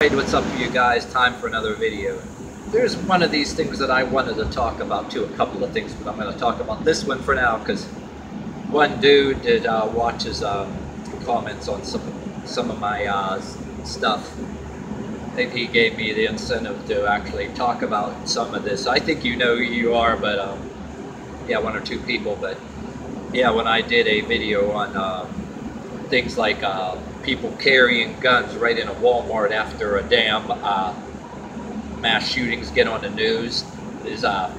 What's up you guys? Time for another video. There's one of these things that I wanted to talk about too, a couple of things, but I'm going to talk about this one for now because one dude did watch his comments on some of my stuff. He gave me the incentive to actually talk about some of this. I think you know who you are, but yeah, one or two people. But yeah, when I did a video on things like people carrying guns right in a Wal Mart after a damn mass shootings get on the news, is to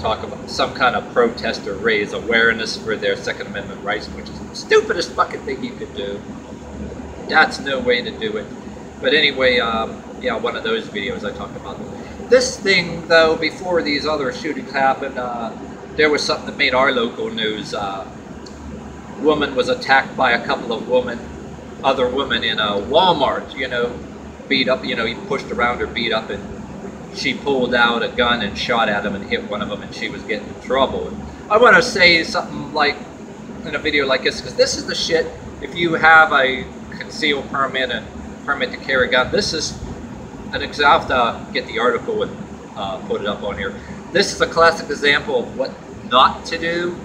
talk about some kind of protest or raise awareness for their Second Amendment rights, which is the stupidest fucking thing you could do. That's no way to do it. But anyway, yeah, one of those videos I talked about. This thing, though, before these other shootings happened, there was something that made our local news. Woman was attacked by a couple of other women in a Wal Mart, you know, beat up, you know, he pushed around her, beat up, and she pulled out a gun and shot at him and hit one of them, and she was getting in trouble. And I want to say something like, in a video like this, because this is the shit, if you have a concealed permit and permit to carry a gun, this is an example. I'll have to get the article and put it up on here. This is a classic example of what not to do.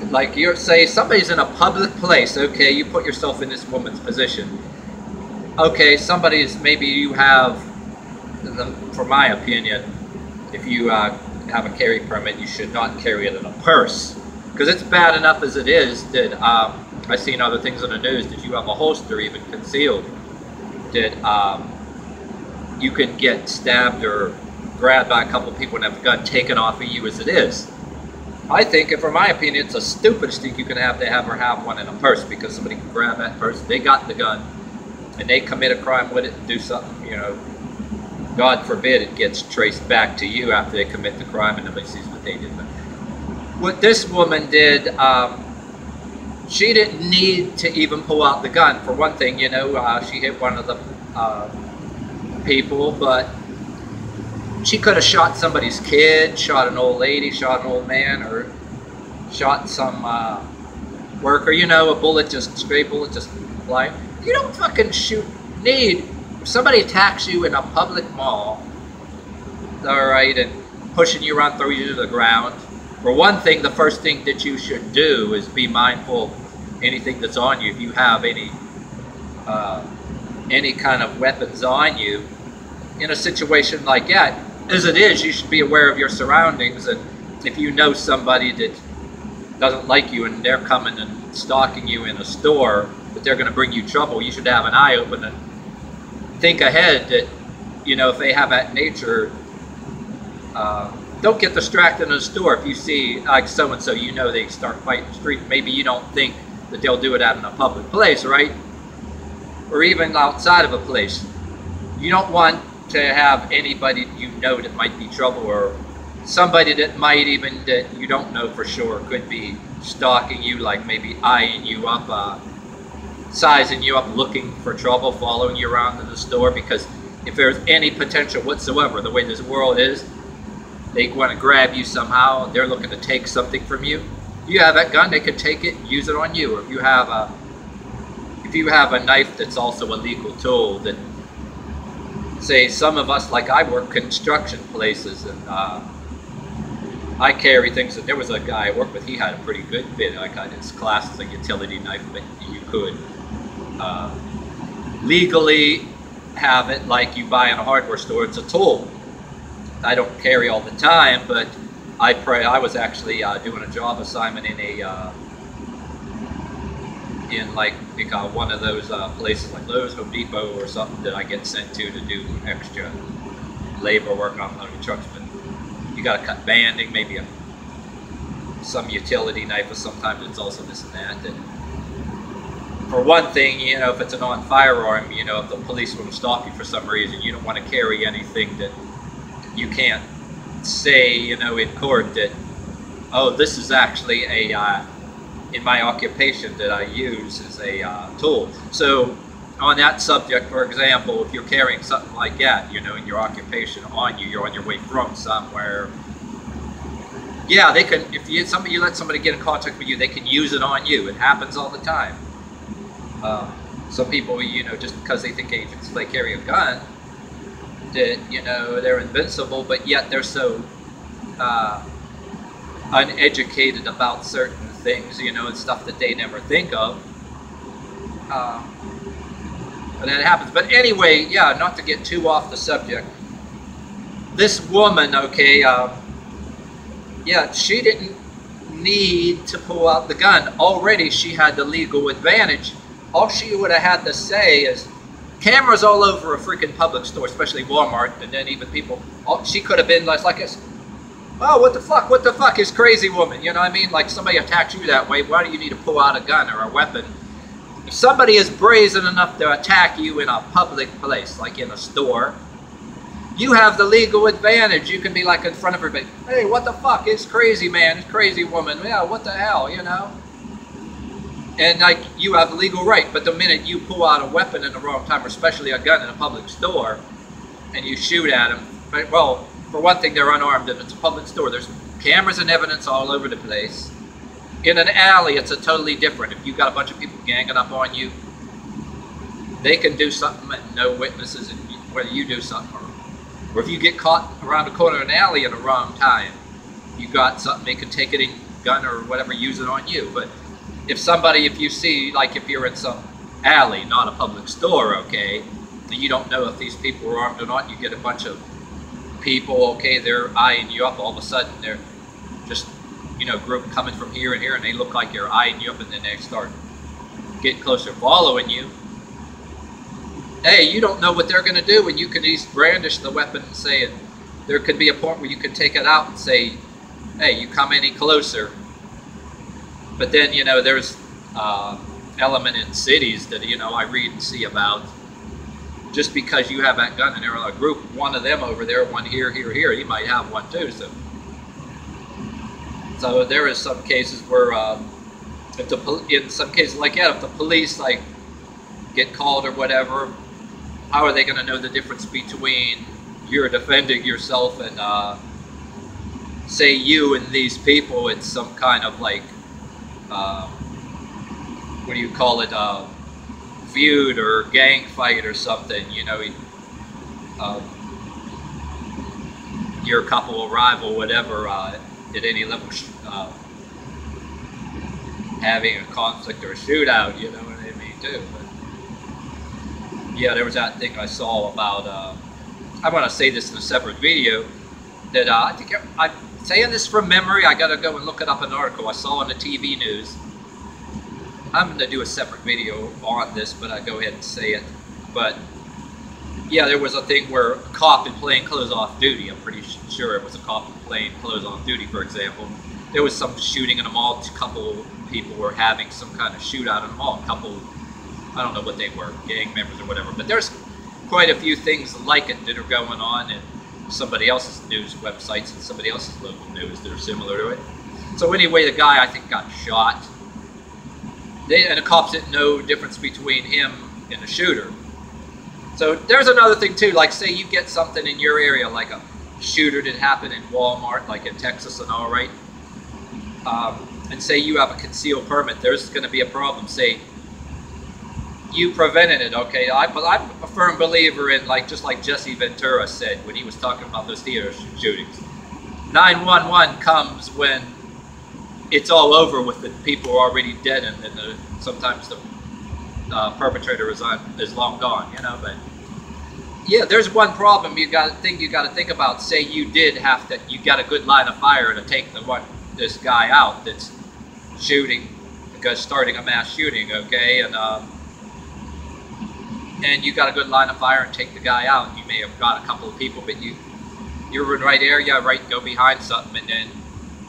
Like you say, somebody's in a public place, okay, you put yourself in this woman's position. Okay, maybe you have, for my opinion, if you have a carry permit, you should not carry it in a purse. Because it's bad enough as it is that I've seen other things on the news that you have a holster even concealed, that you can get stabbed or grabbed by a couple people and have a gun taken off of you as it is. I think, and for my opinion, it's the stupidest thing you can have to have one in a purse, because somebody can grab that purse, they got the gun, and they commit a crime with it and do something, you know, God forbid it gets traced back to you after they commit the crime and nobody sees what they did. But what this woman did, she didn't need to even pull out the gun. For one thing, you know, she hit one of the people, but she could have shot somebody's kid, shot an old lady, shot an old man, or shot some worker. You know, a stray bullet just flying. You don't fucking if somebody attacks you in a public mall, alright, and pushing you around, throw you to the ground. For one thing, the first thing that you should do is be mindful of anything that's on you. If you have any kind of weapons on you, in a situation like that, as it is, you should be aware of your surroundings. And if you know somebody that doesn't like you and they're coming and stalking you in a store, that they're going to bring you trouble, you should have an eye open and think ahead that, you know, if they have that nature, don't get distracted in a store. If you see like so-and-so, you know, they start fighting in the street, maybe you don't think that they'll do it out in a public place, right? Or even outside of a place. You don't want to have anybody you know that might be trouble, or somebody that might even, that you don't know for sure, could be stalking you, like maybe eyeing you up, sizing you up, looking for trouble, following you around in the store. Because if there's any potential whatsoever, the way this world is, they want to grab you somehow, they're looking to take something from you. You have that gun, they could take it and use it on you. Or if you have a knife that's also a legal tool, that, say, some of us, like I work construction places, and I carry things, and there was a guy I worked with, he had a pretty good bit, like his class is a utility knife, but you could legally have it like you buy in a hardware store. It's a tool. I don't carry all the time, but I was actually doing a job assignment in like one of those places like Lowe's, Home Depot, or something that I get sent to do extra labor work on loading trucks. But you got to cut banding, maybe some utility knife, or sometimes it's also this and that. And for one thing, you know, if it's a non-firearm, you know, if the police want to stop you for some reason, you don't want to carry anything that you can't say, you know, in court that, oh, this is actually a in my occupation that I use as a tool. So on that subject, for example, if you're carrying something like that, you know, in your occupation on you, you're on your way from somewhere, Yeah, they can. If you let somebody get in contact with you, they can use it on you. It happens all the time. Some people, you know, just because they think agents they carry a gun, that you know they're invincible, but yet they're so uneducated about certain things, you know, and stuff that they never think of. But that happens. But anyway, yeah, not to get too off the subject. This woman, okay, yeah, she didn't need to pull out the gun. Already she had the legal advantage. All she would have had to say is, cameras all over a freaking public store, especially Wal Mart, and then even people, she could have been like this, oh, what the fuck is crazy woman? You know what I mean? Like somebody attacked you that way, why do you need to pull out a gun or a weapon? If somebody is brazen enough to attack you in a public place, like in a store, you have the legal advantage. You can be like in front of everybody, hey, what the fuck? It's crazy man, it's crazy woman. Yeah, what the hell, you know? And like you have the legal right, but the minute you pull out a weapon in the wrong time, or especially a gun in a public store, and you shoot at them, well, for one thing, they're unarmed and it's a public store. There's cameras and evidence all over the place. In an alley, it's a totally different. If you've got a bunch of people ganging up on you, they can do something and no witnesses, and whether you do something or if you get caught around the corner of an alley at the wrong time, you got something, they can take it in gun or whatever, use it on you. But if you see, like if you're in some alley, not a public store, okay, and you don't know if these people are armed or not, you get a bunch of people, okay, they're eyeing you up, all of a sudden they're just, you know, group coming from here and here, and they look like they're eyeing you up, and then they start getting closer, following you. Hey, you don't know what they're going to do, and you can just brandish the weapon and say it. There could be a point where you can take it out and say, hey, you come any closer. But then, you know, there's element in cities that, you know, I read and see about. Just because you have that gun and they're in a group, one of them over there, one here, here, here, you might have one too. So there is some cases where, in some cases like that, if the police like get called or whatever, how are they going to know the difference between you're defending yourself and say you and these people? It's some kind of like, what do you call it, feud or gang fight or something, you know, your couple or rival, whatever, at any level, having a conflict or a shootout, you know what I mean, too. But yeah, there was that thing I saw about, I want to say this in a separate video, that I think I'm saying this from memory. I got to go and look it up, an article I saw on the TV news. I'm going to do a separate video on this, but I go ahead and say it. But yeah, there was a thing where a cop in plain clothes off duty, I'm pretty sure it was a cop in plain clothes off duty, for example. There was some shooting in a mall. A couple people were having some kind of shootout in a mall. A couple, I don't know what they were, gang members or whatever. But there's quite a few things like it that are going on in somebody else's news websites and somebody else's local news that are similar to it. So anyway, the guy, I think, got shot. And the cops didn't know the difference between him and the shooter. So there's another thing too, like say you get something in your area, like a shooter that happened in Wal Mart, like in Texas and all, right? And say you have a concealed permit, there's going to be a problem. Say you prevented it, okay? I'm a firm believer in, like, just like Jesse Ventura said when he was talking about those theater shootings. 911 comes when it's all over with, the people are already dead, and then sometimes the perpetrator is long gone, you know. But yeah, there's one problem you got to think about. Say you did have to, you got a good line of fire to take this guy out that's shooting, because starting a mass shooting, okay, and you got a good line of fire and take the guy out. You may have got a couple of people, but you're in the right area, right? Go behind something, and then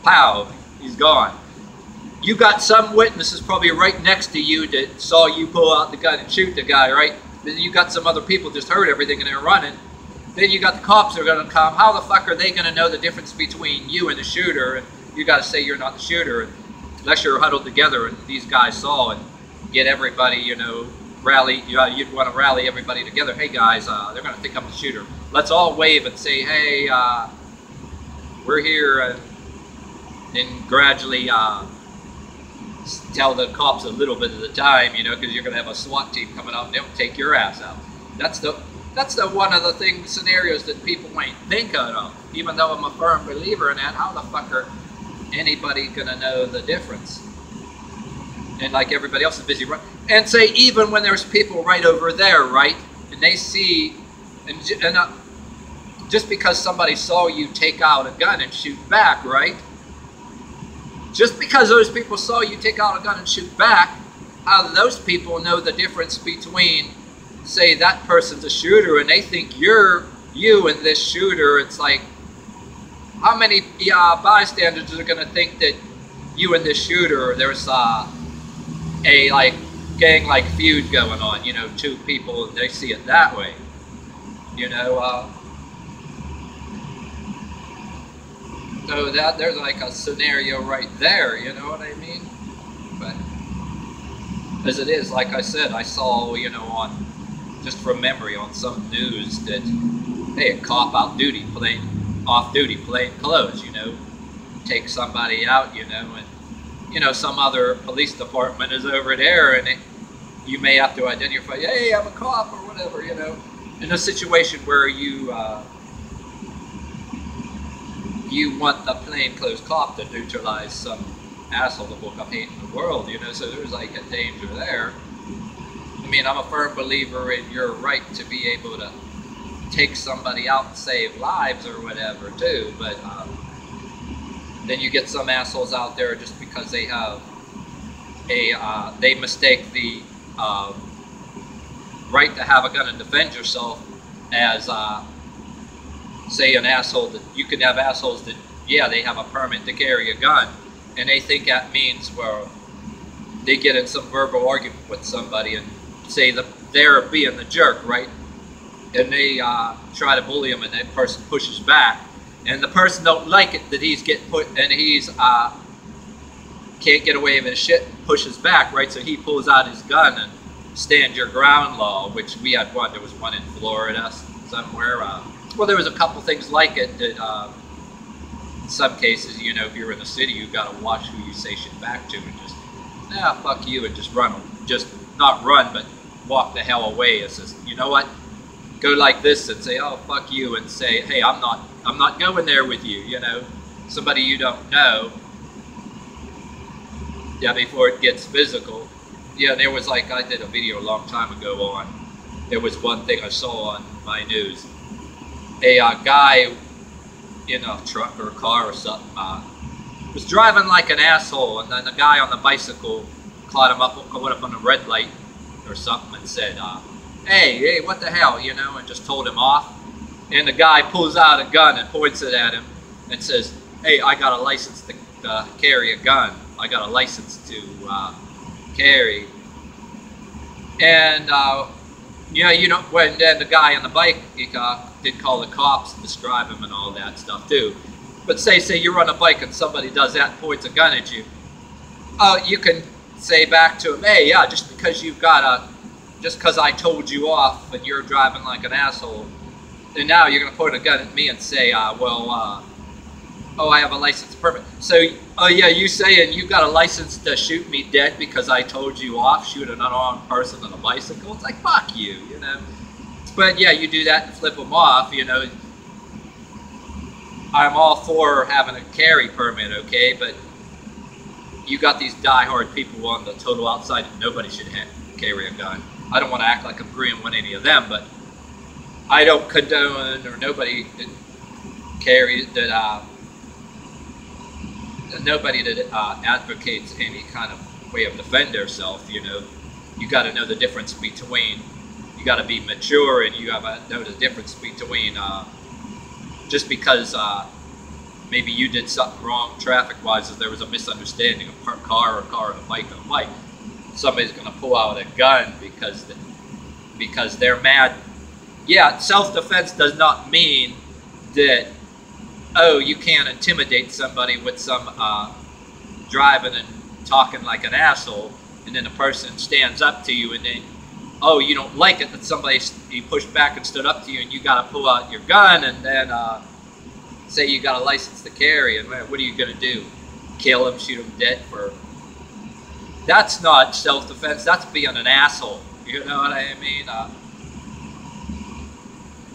pow, he's gone. You got some witnesses probably right next to you that saw you pull out the gun and shoot the guy, right? Then you got some other people just heard everything and they're running. Then you got the cops that are going to come. How the fuck are they going to know the difference between you and the shooter? And you got to say you're not the shooter, unless you're huddled together and these guys saw, and get everybody, you know, rally. You'd want to rally everybody together. Hey guys, they're going to think I'm the shooter. Let's all wave and say, hey, we're here, and and gradually tell the cops a little bit at a time, you know, because you're going to have a SWAT team coming out and they'll take your ass out. That's the one of the scenarios that people might think of. Even though I'm a firm believer in that, how the fuck are anybody going to know the difference? And like everybody else is busy running. And say even when there's people right over there, right, and they see, and just because somebody saw you take out a gun and shoot back, right? Just because those people saw you take out a gun and shoot back, how do those people know the difference between, say, that person's a shooter and they think you and this shooter? It's like, how many bystanders are going to think that you and this shooter, there's a like gang-like feud going on, you know, two people, they see it that way, you know? So that there's like a scenario right there, you know what I mean? But as it is, like I said, I saw, you know, on, just from memory, on some news that, hey, a cop off duty plain clothes, you know, take somebody out, you know, and, you know, some other police department is over there, and you may have to identify, hey, I'm a cop or whatever, you know, in a situation where you want the plainclothes cop to neutralize some asshole that woke up hating the world, you know, so there's like a danger there. I mean, I'm a firm believer in your right to be able to take somebody out and save lives or whatever too, but then you get some assholes out there just because they have they mistake the right to have a gun and defend yourself as say an asshole. That you can have assholes that, yeah, they have a permit to carry a gun, and they think that means, well, they get in some verbal argument with somebody and say that they're being the jerk, right? And they try to bully him, and that person pushes back, and the person don't like it that he's getting put, and he's can't get away with his shit, pushes back, right? So he pulls out his gun and stand your ground law, which we had one. There was one in Florida somewhere. Well, there was a couple things like it that, in some cases, you know, if you're in the city, you've got to watch who you say shit back to, and just, fuck you, and just run, just not run, but walk the hell away. It says, you know what? Go like this and say, oh, fuck you, and say, hey, I'm not going there with you, you know, somebody you don't know. Yeah, before it gets physical. Yeah, there was like, I did a video a long time ago on, there was one thing I saw on my news. A guy in a truck or a car or something was driving like an asshole, and then the guy on the bicycle caught him up, went up on a red light or something and said, hey, what the hell, you know, and just told him off. And the guy pulls out a gun and points it at him and says, hey, I got a license to carry a gun. I got a license to carry. And, yeah, you know, when then the guy on the bike, he did call the cops and describe him and all that stuff too. But say you're on a bike and somebody does that and points a gun at you, you can say back to him, hey, yeah, just because you've got just because I told you off and you're driving like an asshole, and now you're going to point a gun at me and say, oh, I have a license permit. So, oh yeah, you saying you got a license to shoot me dead because I told you off, shoot an unarmed person on a bicycle? It's like, fuck you, you know. But yeah, you do that and flip them off, you know. I'm all for having a carry permit, okay, but you got these diehard people on the total outside that nobody should carry a gun. I don't want to act like I'm agreeing with any of them, but I don't condone, or nobody that carries, that nobody that advocates any kind of way of defend themselves, you know. You got to know the difference between, you got to be mature, and you got to know the difference between just because maybe you did something wrong traffic-wise, if there was a misunderstanding, a car and a bike and a bike, somebody's going to pull out a gun because they're mad. Yeah, self-defense does not mean that, oh, you can't intimidate somebody with some driving and talking like an asshole, and then a person stands up to you, and then, oh, you don't like it that somebody, he pushed back and stood up to you, and you got to pull out your gun, and then say you got a license to carry, and what are you going to do? kill him, shoot him dead for... That's not self-defense, that's being an asshole. You know what I mean?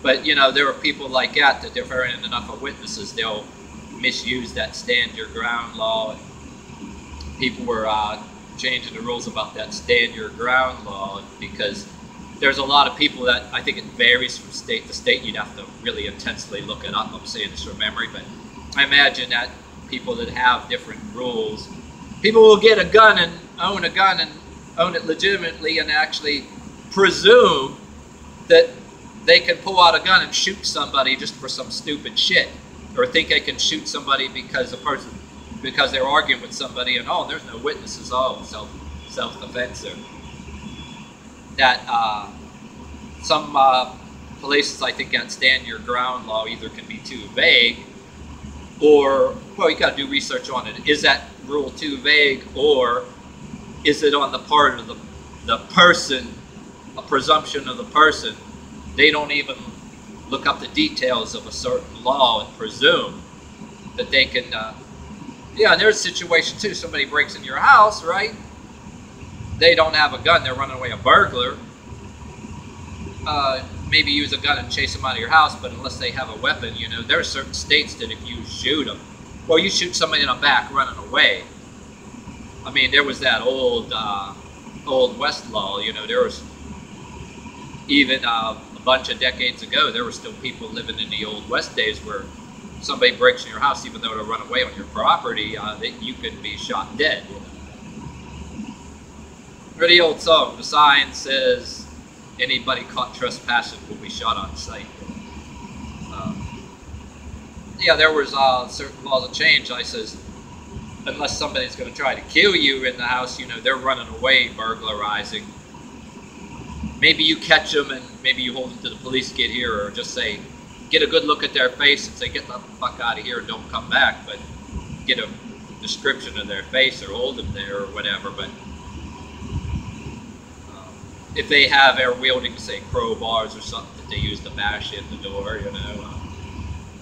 But, you know, there are people like that if there aren't enough of witnesses, they'll misuse that stand your ground law. And people were changing the rules about that stand your ground law because there's a lot of people that, I think it varies from state to state. You'd have to really intensely look it up. I'm saying this from memory, but I imagine that people that have different rules, people will get a gun and own it legitimately and actually presume that they can pull out a gun and shoot somebody just for some stupid shit, or think they can shoot somebody because they're arguing with somebody and oh, there's no witnesses, oh, self-defense. Or that some places I think that stand your ground law either can be too vague, or well, you got to do research on it. Is that rule too vague, or is it on the part of the person, a presumption of the person? They don't even look up the details of a certain law and presume that they can, yeah, and there's a situation too, somebody breaks in your house, right? They don't have a gun, they're running away, a burglar. Maybe use a gun and chase them out of your house, but unless they have a weapon, you know, there are certain states that if you shoot them, well, you shoot somebody in the back running away. I mean, there was that old West law, you know, there was even a bunch of decades ago, there were still people living in the old West days where somebody breaks in your house, even though they run away on your property, that you could be shot dead. You know? Or the old song, the sign says, anybody caught trespassing will be shot on sight. Yeah, there was certain laws that changed. I says, unless somebody's going to try to kill you in the house, you know, they're running away, burglarizing. Maybe you catch them and maybe you hold them to the police to get here, or just say, get a good look at their face and say, get the fuck out of here and don't come back, but get a description of their face or hold them there or whatever. But if they have air wielding, say, crowbars or something that they use to bash in the door, you know,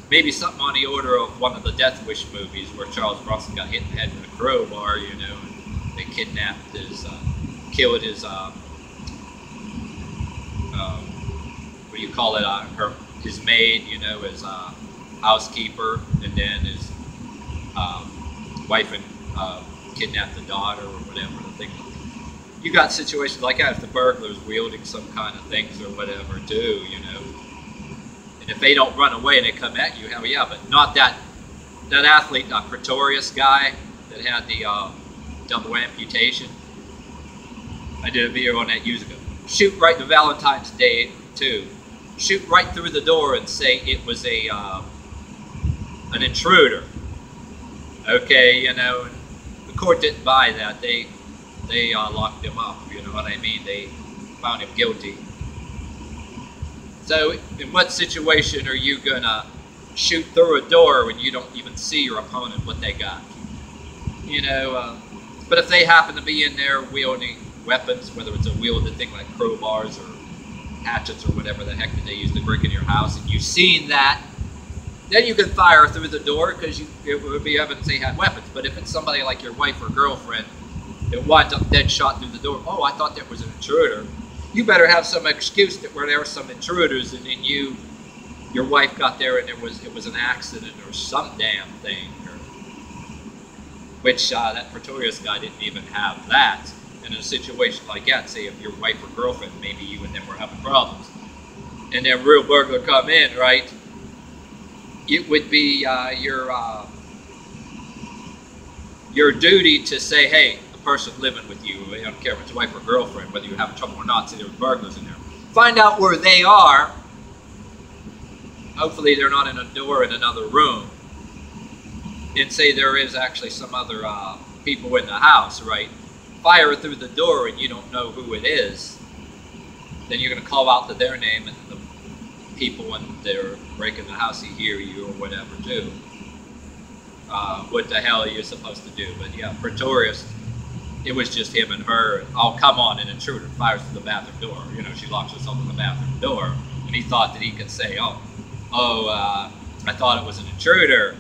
maybe something on the order of one of the Death Wish movies where Charles Bronson got hit in the head with a crowbar, you know, and they kidnapped his, killed his, what do you call it, his maid, you know, his housekeeper, and then his wife and kidnapped the daughter or whatever. The thing. You got situations like that if the burglar's wielding some kind of things or whatever too, you know. And if they don't run away and they come at you, hell yeah, but not that athlete, Pretorius guy that had the double amputation. I did a video on that years ago. Shoot right to Valentine's Day too. Shoot right through the door and say it was a an intruder. Okay, you know, the court didn't buy that. They locked him up. You know what I mean? They found him guilty. So, in what situation are you gonna shoot through a door when you don't even see your opponent, what they got? You know, but if they happen to be in there wielding weapons, whether it's a wielded thing like crowbars or hatchets or whatever the heck that they use to break in your house, and you've seen that, then you can fire through the door because it would be evidence they had weapons. But if it's somebody like your wife or girlfriend that winds up dead shot through the door, oh, I thought that was an intruder. You better have some excuse that where there were some intruders, and then your wife got there and it was an accident or some damn thing, or, which that Pretorius guy didn't even have that. And in a situation like that, say if your wife or girlfriend, maybe you and them were having problems, and then real burglar come in, right? It would be your duty to say, hey, person living with you, I don't care if it's your wife or girlfriend, whether you're having trouble or not, say there were burglars in there. Find out where they are. Hopefully they're not in a door in another room. And say there is actually some other people in the house, right? Fire through the door and you don't know who it is. Then you're going to call out to their name, and the people when they're breaking the house hear you or whatever too. What the hell are you supposed to do? But yeah, Pretorius, it was just him and her. And, oh, come on, an intruder fires through the bathroom door. You know, she locks herself in the bathroom door. And he thought that he could say, I thought it was an intruder.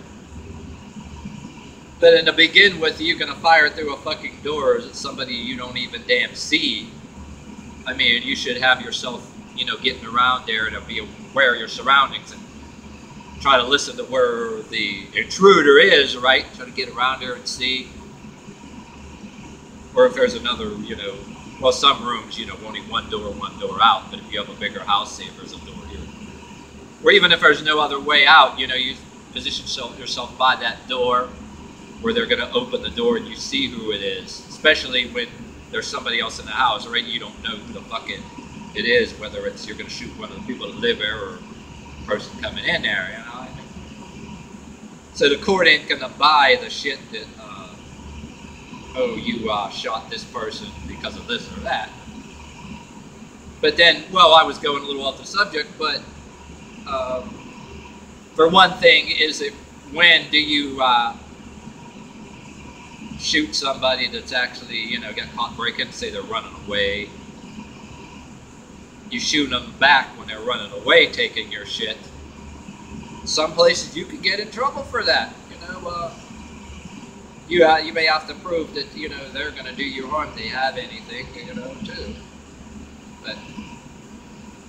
But to begin with, you're gonna fire through a fucking door at somebody you don't even damn see. I mean, you should have yourself, you know, getting around there to be aware of your surroundings and try to listen to where the intruder is, right? Try to get around there and see. Or if there's another, you know, well, some rooms, you know, only one door out. But if you have a bigger house, say if there's a door here. Or even if there's no other way out, you know, you position yourself by that door where they're going to open the door and you see who it is. Especially when there's somebody else in the house, right? You don't know who the fuck it is, whether it's you're going to shoot one of the people that live there or a person coming in there, you know. So the court ain't going to buy the shit that, oh, you shot this person because of this or that. But then, well, I was going a little off the subject, but for one thing, is it when do you shoot somebody that's actually, you know, got caught breaking, say they're running away. You shoot them back when they're running away taking your shit. Some places you could get in trouble for that, you know. You may have to prove that, you know, they're going to do you harm. They have anything, you know, too. But,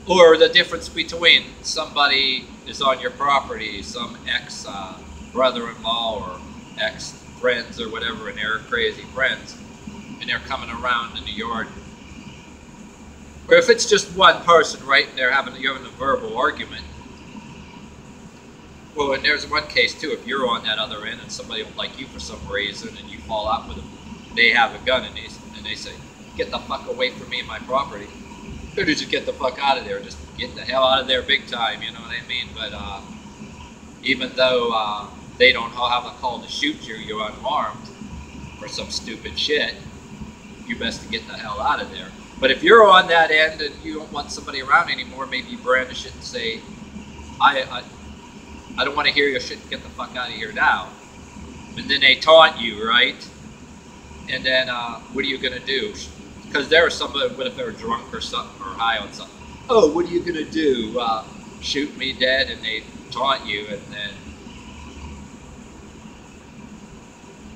or the difference between somebody is on your property, some ex-brother-in-law or ex-friends or whatever, and they're crazy friends, and they're coming around in the yard. Or if it's just one person, right, and you're having a verbal argument. Well, and there's one case too, if you're on that other end and somebody don't like you for some reason and you fall out with them, they have a gun and they say, get the fuck away from me and my property. Or just get the fuck out of there, just get the hell out of there big time, you know what I mean? But even though they don't have a call to shoot you, you're unarmed for some stupid shit, you best to get the hell out of there. But if you're on that end and you don't want somebody around anymore, maybe you brandish it and say, I don't want to hear your shit, get the fuck out of here now. And then they taunt you, right? And then what are you going to do? Because there are somebody, what if they're drunk or something, or high on something? Oh, what are you going to do? Shoot me dead? And they taunt you, and then,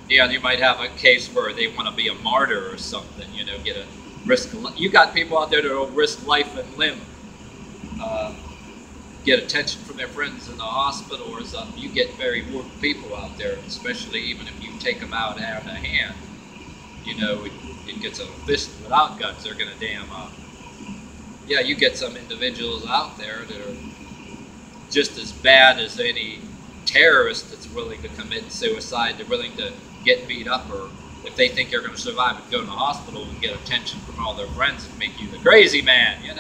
yeah, you might have a case where they want to be a martyr or something, you know, get a risk. You got people out there that will risk life and limb. Get attention from their friends in the hospital or something. You get very more people out there, especially even if you take them out hand to hand. You know, it gets a fist without guts. They're gonna damn yeah, you get some individuals out there that are just as bad as any terrorist that's willing to commit suicide. They're willing to get beat up, or if they think you're gonna survive and go to the hospital and get attention from all their friends and make you the crazy man, you know.